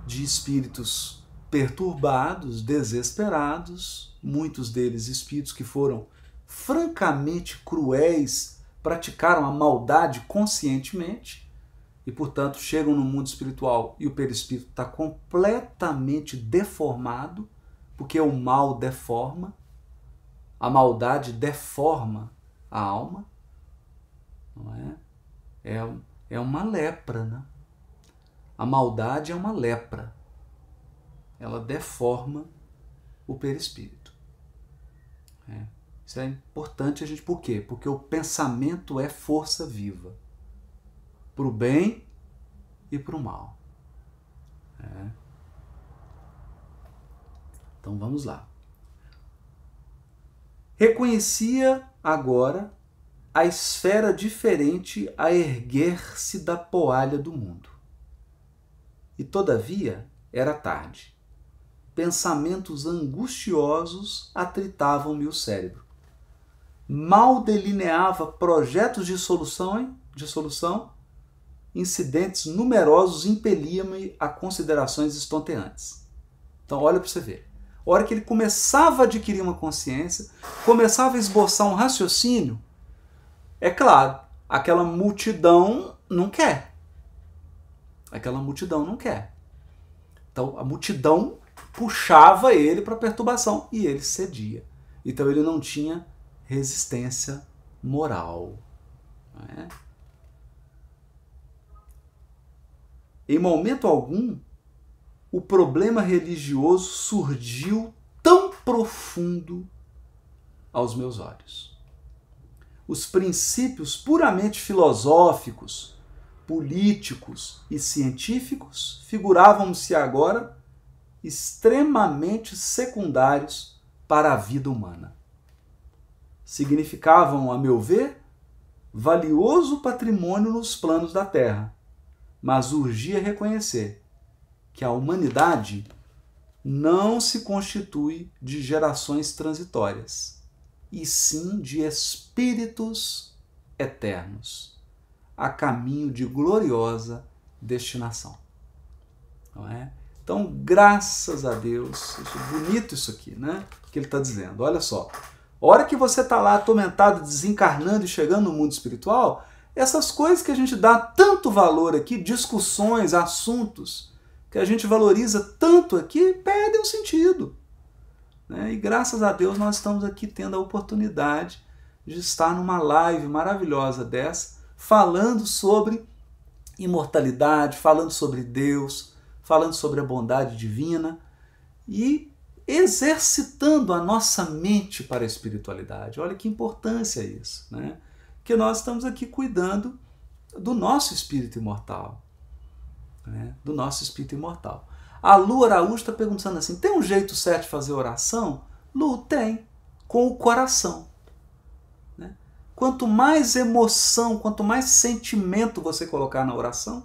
Speaker 1: de espíritos perturbados, desesperados, muitos deles espíritos que foram francamente cruéis, praticaram a maldade conscientemente e, portanto, chegam no mundo espiritual e o perispírito está completamente deformado, porque o mal deforma, a maldade deforma a alma, não é? É uma lepra, né? A maldade é uma lepra. Ela deforma o perispírito. Isso é importante a gente... Por quê? Porque o pensamento é força viva. Para o bem e para o mal. Então vamos lá. Reconhecia agora a esfera diferente a erguer-se da poalha do mundo. E todavia era tarde. Pensamentos angustiosos atritavam-me o cérebro. Mal delineava projetos de solução, incidentes numerosos impeliam-me a considerações estonteantes. Então olha para você ver. A hora que ele começava a adquirir uma consciência, começava a esboçar um raciocínio, é claro, aquela multidão não quer. Aquela multidão não quer. Então a multidão puxava ele para perturbação e ele cedia. Então ele não tinha resistência moral. Não é? Em momento algum, o problema religioso surgiu tão profundo aos meus olhos. Os princípios puramente filosóficos, políticos e científicos figuravam-se agora extremamente secundários para a vida humana. Significavam, a meu ver, valioso patrimônio nos planos da Terra, mas urgia reconhecer que a humanidade não se constitui de gerações transitórias, e sim de espíritos eternos. a caminho de gloriosa destinação. Não é? Então, graças a Deus, bonito isso aqui, né? Que ele está dizendo. Olha só, a hora que você está lá atormentado, desencarnando e chegando no mundo espiritual, essas coisas que a gente dá tanto valor aqui, discussões, assuntos, que a gente valoriza tanto aqui, perdem o sentido. Né? E graças a Deus nós estamos aqui tendo a oportunidade de estar numa live maravilhosa dessa, falando sobre imortalidade, falando sobre Deus, falando sobre a bondade divina e exercitando a nossa mente para a espiritualidade. Olha que importância isso, né? Que nós estamos aqui cuidando do nosso espírito imortal. Né? Do nosso espírito imortal. A Lu Araújo está perguntando assim, tem um jeito certo de fazer oração? Lu, tem, com o coração. Né? Quanto mais emoção, quanto mais sentimento você colocar na oração,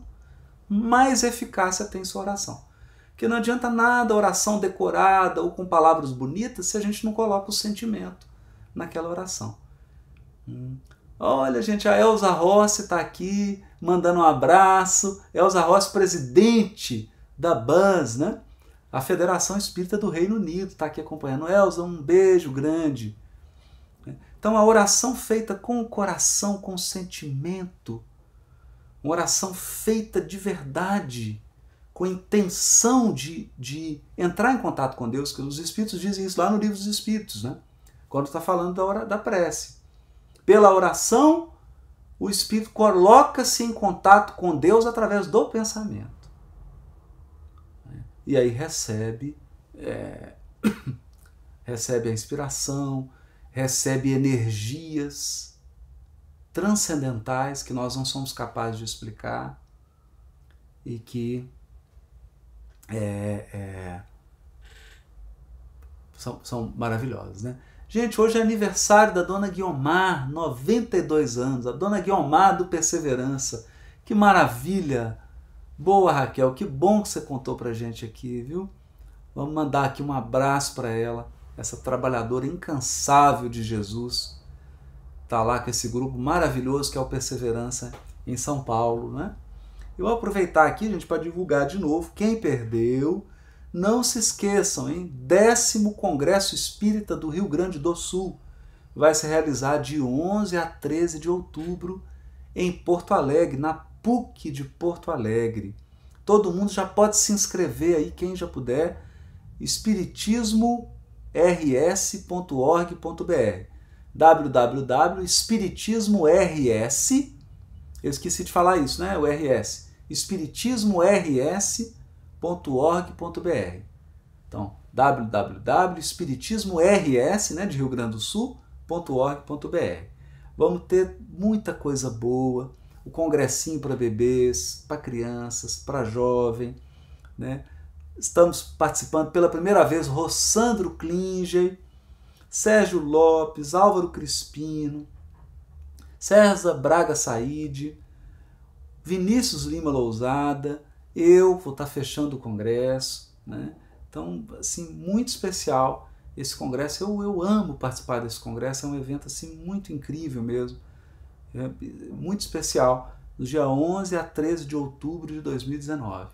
Speaker 1: mais eficácia tem sua oração. Porque não adianta nada oração decorada ou com palavras bonitas se a gente não coloca o sentimento naquela oração. Olha, gente, a Elza Rossi está aqui mandando um abraço. Elza Rossi, presidente da BANS, né? A Federação Espírita do Reino Unido, está aqui acompanhando. Elza, um beijo grande. Então, a oração feita com o coração, com o sentimento, uma oração feita de verdade, com intenção de entrar em contato com Deus, que os Espíritos dizem isso lá no Livro dos Espíritos, né? Quando está falando da prece. Pela oração, o Espírito coloca-se em contato com Deus através do pensamento. E aí recebe a inspiração, recebe energias transcendentais que nós não somos capazes de explicar e que são maravilhosas, né? Gente, hoje é aniversário da Dona Guiomar, 92 anos, a Dona Guiomar do Perseverança. Que maravilha! Boa, Raquel, que bom que você contou pra gente aqui, viu? Vamos mandar aqui um abraço para ela, essa trabalhadora incansável de Jesus. Está lá com esse grupo maravilhoso que é o Perseverança em São Paulo, né? Eu vou aproveitar aqui, gente, para divulgar de novo. Quem perdeu, não se esqueçam, hein? 10º Congresso Espírita do Rio Grande do Sul vai se realizar de 11 a 13 de outubro em Porto Alegre, na PUC de Porto Alegre. Todo mundo já pode se inscrever aí, quem já puder, espiritismors.org.br, www.espiritismors, eu esqueci de falar isso, né? O RS, espiritismors.org.br. Então, www.espiritismors, né, de Rio Grande do Sul.org.br. Vamos ter muita coisa boa, o congressinho para bebês, para crianças, para jovem, né? Estamos participando pela primeira vez Rossandro Klinger, Sérgio Lopes, Álvaro Crispino, César Braga Said, Vinícius Lima Lousada, eu vou estar fechando o congresso, né? Então, assim, muito especial esse congresso. Eu amo participar desse congresso, é um evento assim muito incrível mesmo, muito especial, do dia 11 a 13 de outubro de 2019.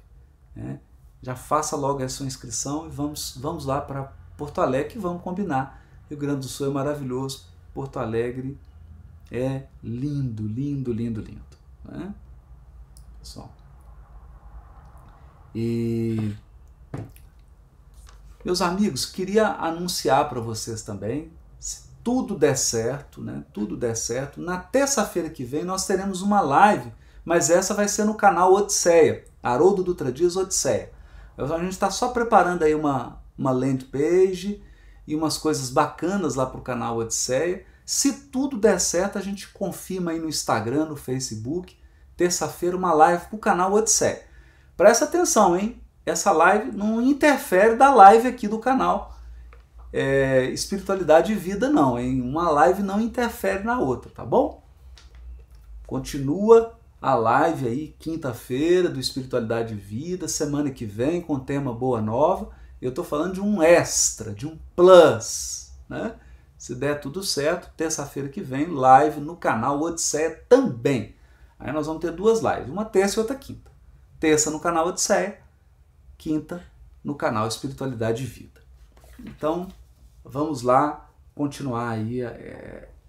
Speaker 1: Né? Já faça logo a sua inscrição e vamos lá para Porto Alegre, que vamos combinar. Rio Grande do Sul é maravilhoso, Porto Alegre é lindo, lindo, lindo, lindo. Né? Pessoal. E, meus amigos, queria anunciar para vocês também, se tudo der certo, né? Tudo der certo, na terça-feira que vem nós teremos uma live, mas essa vai ser no canal Odisseia, Haroldo Dutra Dias Odisseia. A gente está só preparando aí uma landing page e umas coisas bacanas lá para o canal Odisseia. Se tudo der certo, a gente confirma aí no Instagram, no Facebook, terça-feira uma live para o canal Odisseia. Presta atenção, hein? Essa live não interfere da live aqui do canal Espiritualidade e Vida, não, hein? Uma live não interfere na outra, tá bom? Continua a live aí, quinta-feira, do Espiritualidade e Vida, semana que vem, com o tema Boa Nova. Eu tô falando de um extra, de um plus, né? Se der tudo certo, terça-feira que vem, live no canal Odisseia também. Aí nós vamos ter 2 lives, uma terça e outra quinta. Terça no canal Odisseia, quinta no canal Espiritualidade e Vida. Então, vamos lá continuar aí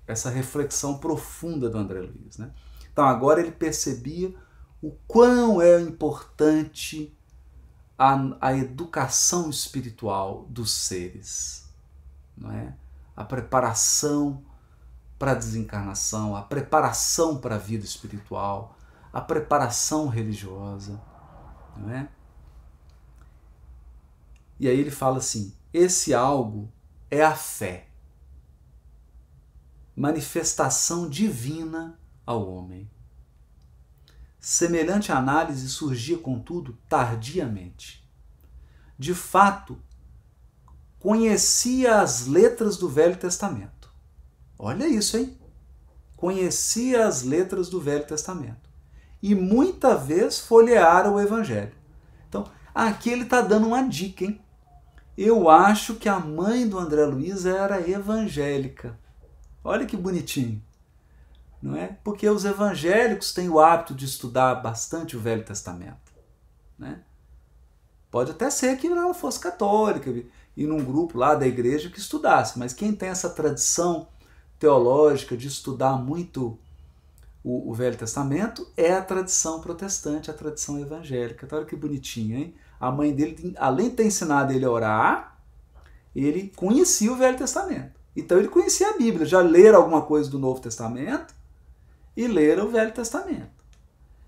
Speaker 1: essa reflexão profunda do André Luiz, né? Então, agora ele percebia o quão é importante a educação espiritual dos seres, não é? A preparação para a desencarnação, a preparação para a vida espiritual, a preparação religiosa, não é? E aí ele fala assim, esse algo é a fé, manifestação divina ao homem. Semelhante análise surgia, contudo, tardiamente. De fato, conhecia as letras do Velho Testamento. Olha isso, hein? Conhecia as letras do Velho Testamento. E muita vez folheara o Evangelho. Então, aqui ele está dando uma dica, hein? Eu acho que a mãe do André Luiz era evangélica. Olha que bonitinho. Não é? Porque os evangélicos têm o hábito de estudar bastante o Velho Testamento, né? Pode até ser que ela fosse católica e num grupo lá da igreja que estudasse, mas quem tem essa tradição teológica de estudar muito o Velho Testamento é a tradição protestante, a tradição evangélica. Então, olha que bonitinho, hein? A mãe dele, além de ter ensinado ele a orar, ele conhecia o Velho Testamento. Então ele conhecia a Bíblia, já lera alguma coisa do Novo Testamento e lera o Velho Testamento.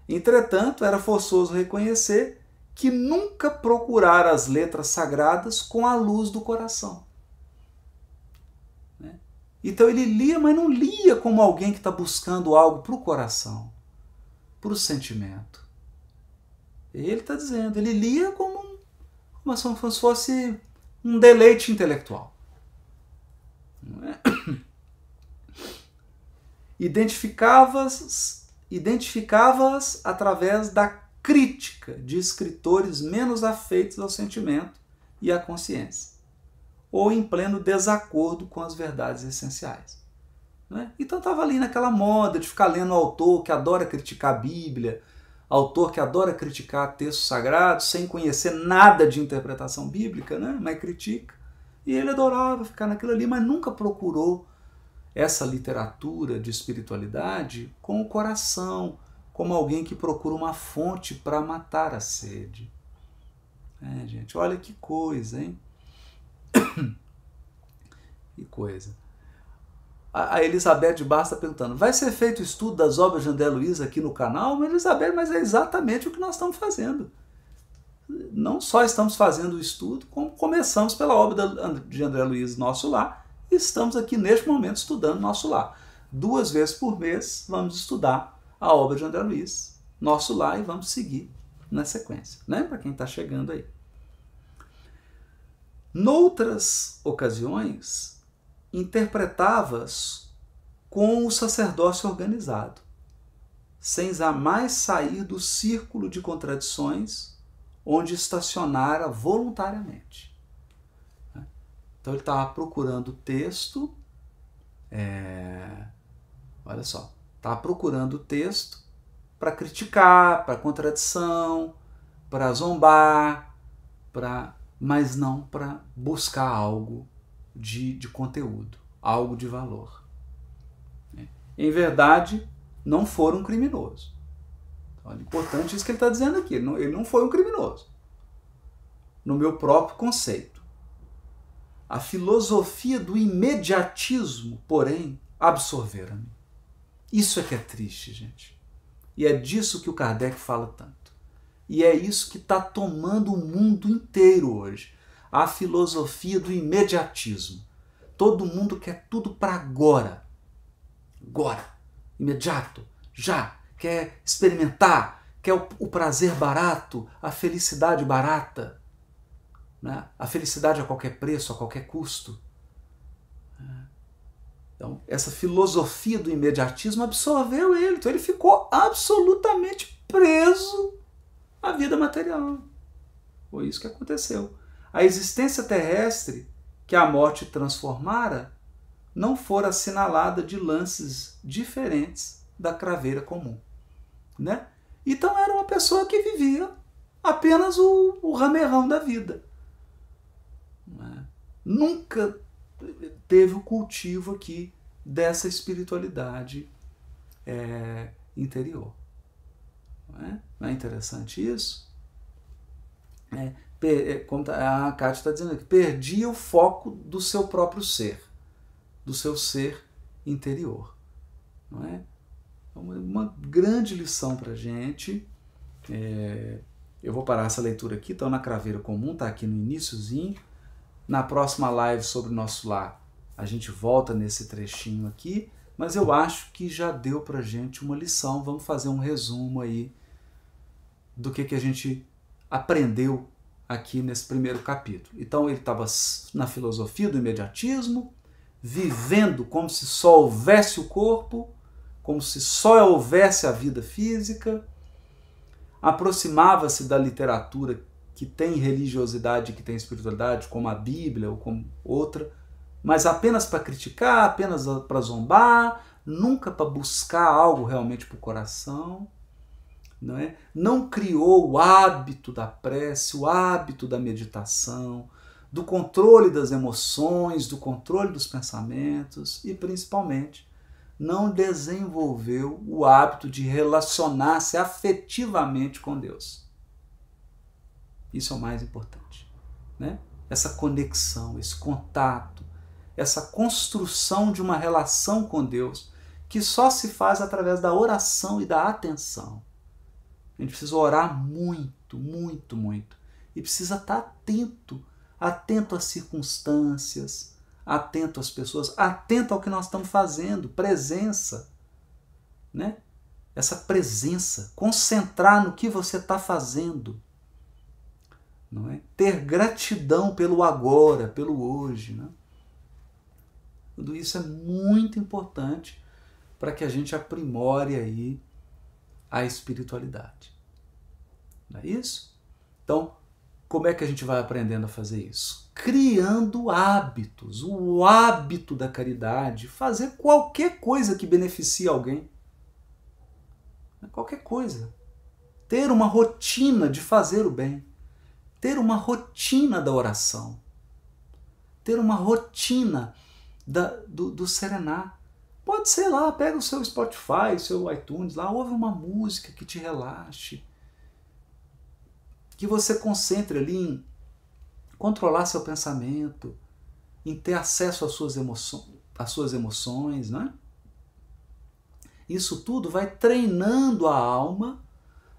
Speaker 1: Entretanto, era forçoso reconhecer que nunca procurara as letras sagradas com a luz do coração. Então ele lia, mas não lia como alguém que está buscando algo para o coração, para o sentimento. Ele está dizendo, ele lia como se fosse um deleite intelectual. Não é? Identificava-as através da crítica de escritores menos afeitos ao sentimento e à consciência, ou em pleno desacordo com as verdades essenciais. Não é? Então estava ali naquela moda de ficar lendo autor que adora criticar a Bíblia, autor que adora criticar textos sagrados sem conhecer nada de interpretação bíblica, né? Mas critica. E ele adorava ficar naquilo ali, mas nunca procurou essa literatura de espiritualidade com o coração, como alguém que procura uma fonte para matar a sede. Gente, olha que coisa, hein? Que coisa. A Elizabeth de Barros está perguntando, vai ser feito o estudo das obras de André Luiz aqui no canal? Mas, Elizabeth, mas é exatamente o que nós estamos fazendo. Não só estamos fazendo o estudo, como começamos pela obra de André Luiz, Nosso Lar, e estamos aqui neste momento estudando Nosso Lar. 2 vezes por mês vamos estudar a obra de André Luiz, Nosso Lar, e vamos seguir na sequência, né? Para quem está chegando aí. Noutras ocasiões, interpretava-as com o sacerdócio organizado, sem jamais sair do círculo de contradições onde estacionara voluntariamente. Então ele estava procurando o texto, olha só, estava procurando o texto para criticar, para contradição, para zombar, mas não para buscar algo de conteúdo, algo de valor. Em verdade, não foram um criminoso. Então, é importante isso que ele está dizendo aqui. Ele não foi um criminoso. No meu próprio conceito. A filosofia do imediatismo, porém, absorvera-me. Isso é que é triste, gente. E é disso que o Kardec fala tanto. E é isso que está tomando o mundo inteiro hoje. A filosofia do imediatismo. Todo mundo quer tudo para agora. Agora. Imediato. Já. Quer experimentar. Quer o prazer barato. A felicidade barata. Né? A felicidade a qualquer preço, a qualquer custo. Então, essa filosofia do imediatismo absorveu ele. Então ele ficou absolutamente preso à vida material. Foi isso que aconteceu. A existência terrestre que a morte transformara não fora assinalada de lances diferentes da craveira comum. né? Então era uma pessoa que vivia apenas o ramerrão da vida. Né? Nunca teve o cultivo aqui dessa espiritualidade interior. Não é interessante isso? Como a Kátia está dizendo aqui, perdia o foco do seu próprio ser, do seu ser interior. Não é? Uma grande lição para a gente. Eu vou parar essa leitura aqui, então na Craveira Comum, está aqui no iniciozinho. Na próxima live sobre o nosso lar, a gente volta nesse trechinho aqui, mas eu acho que já deu para a gente uma lição. Vamos fazer um resumo aí do que a gente aprendeu aqui nesse primeiro capítulo. Então ele estava na filosofia do imediatismo, vivendo como se só houvesse o corpo, como se só houvesse a vida física, aproximava-se da literatura que tem religiosidade, que tem espiritualidade, como a Bíblia ou como outra, mas apenas para criticar, apenas para zombar, nunca para buscar algo realmente para o coração. Não é? Não criou o hábito da prece, o hábito da meditação, do controle das emoções, do controle dos pensamentos e, principalmente, não desenvolveu o hábito de relacionar-se afetivamente com Deus. Isso é o mais importante. Né? Essa conexão, esse contato, essa construção de uma relação com Deus que só se faz através da oração e da atenção. A gente precisa orar muito, muito, muito. E precisa estar atento às circunstâncias, atento às pessoas, atento ao que nós estamos fazendo, presença. Né? Essa presença, concentrar no que você está fazendo. Não é? Ter gratidão pelo agora, pelo hoje. Né? Tudo isso é muito importante para que a gente aprimore aí a espiritualidade. Não é isso? Então, como é que a gente vai aprendendo a fazer isso? Criando hábitos, o hábito da caridade, fazer qualquer coisa que beneficie alguém. Qualquer coisa. Ter uma rotina de fazer o bem. Ter uma rotina da oração. Ter uma rotina do serenar. Pode ser lá, pega o seu Spotify, o seu iTunes, lá, ouve uma música que te relaxe, que você concentre ali em controlar seu pensamento, em ter acesso às suas emoções, né? Isso tudo vai treinando a alma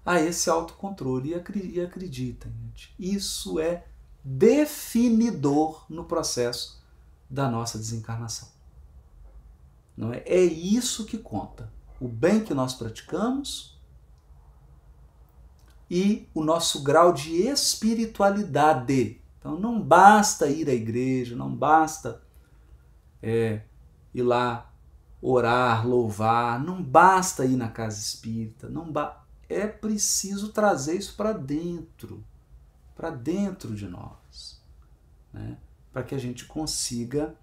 Speaker 1: a esse autocontrole. E acreditem, gente, isso é definidor no processo da nossa desencarnação. Não é? É isso que conta. O bem que nós praticamos e o nosso grau de espiritualidade. Então não basta ir à igreja, não basta ir lá orar, louvar, não basta ir na casa espírita, é preciso trazer isso para dentro de nós, né? Para que a gente consiga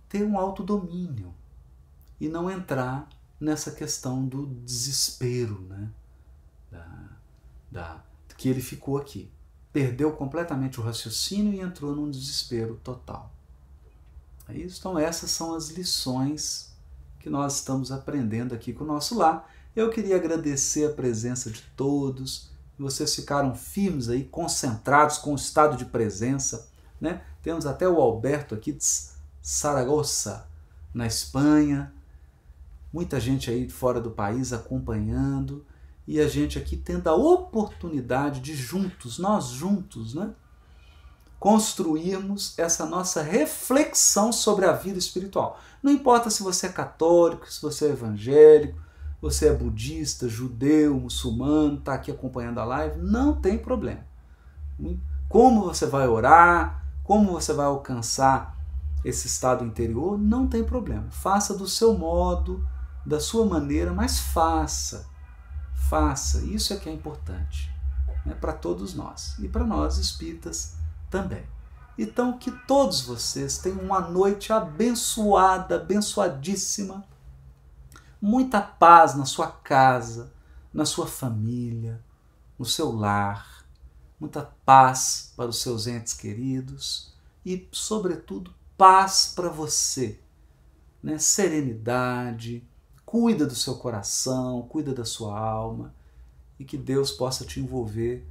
Speaker 1: ter um autodomínio e não entrar nessa questão do desespero, né? Que ele ficou aqui. Perdeu completamente o raciocínio e entrou num desespero total. É isso? Então essas são as lições que nós estamos aprendendo aqui com o nosso lar. Eu queria agradecer a presença de todos. Vocês ficaram firmes aí, concentrados com o estado de presença, né? Temos até o Alberto aqui de Saragossa, na Espanha, muita gente aí fora do país acompanhando, e a gente aqui tendo a oportunidade de nós juntos, né, construirmos essa nossa reflexão sobre a vida espiritual. Não importa se você é católico, se você é evangélico, você é budista, judeu, muçulmano, está aqui acompanhando a live, não tem problema. Como você vai orar, como você vai alcançar esse estado interior, não tem problema. Faça do seu modo, da sua maneira, mas faça. Isso é que é importante, né, para todos nós e para nós espíritas também. Então, que todos vocês tenham uma noite abençoada, abençoadíssima, muita paz na sua casa, na sua família, no seu lar, muita paz para os seus entes queridos e, sobretudo, paz para você, né? Serenidade, cuida do seu coração, cuida da sua alma e que Deus possa te envolver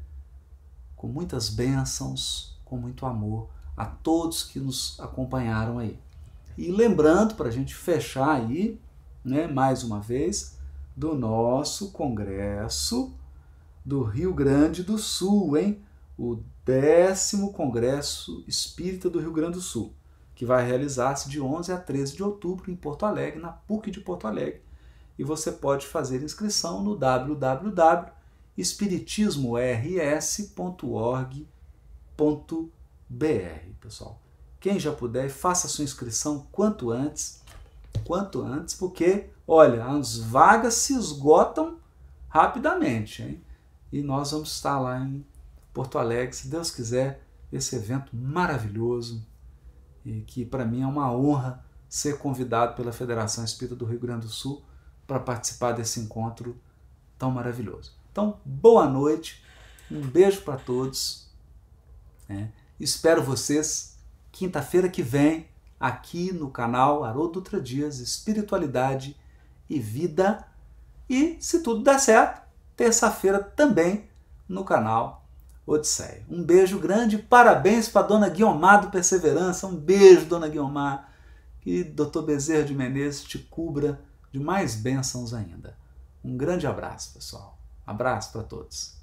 Speaker 1: com muitas bênçãos, com muito amor a todos que nos acompanharam aí. E lembrando, para a gente fechar aí, né, mais uma vez, do nosso congresso do Rio Grande do Sul, hein? O 10º Congresso Espírita do Rio Grande do Sul, que vai realizar-se de 11 a 13 de outubro em Porto Alegre, na PUC de Porto Alegre. E você pode fazer inscrição no www.espiritismors.org.br, pessoal. Quem já puder, faça sua inscrição quanto antes, porque, olha, as vagas se esgotam rapidamente, hein? E nós vamos estar lá em Porto Alegre, se Deus quiser, esse evento maravilhoso, e que para mim é uma honra ser convidado pela Federação Espírita do Rio Grande do Sul para participar desse encontro tão maravilhoso. Então, boa noite, um beijo para todos, né? Espero vocês quinta-feira que vem, aqui no canal Haroldo Dutra Dias, Espiritualidade e Vida, e, se tudo der certo, terça-feira também no canal Odisseia. Um beijo grande, parabéns para a Dona Guiomar do Perseverança, um beijo, Dona Guiomar, que Dr. Bezerra de Menezes te cubra de mais bênçãos ainda. Um grande abraço, pessoal. Abraço para todos.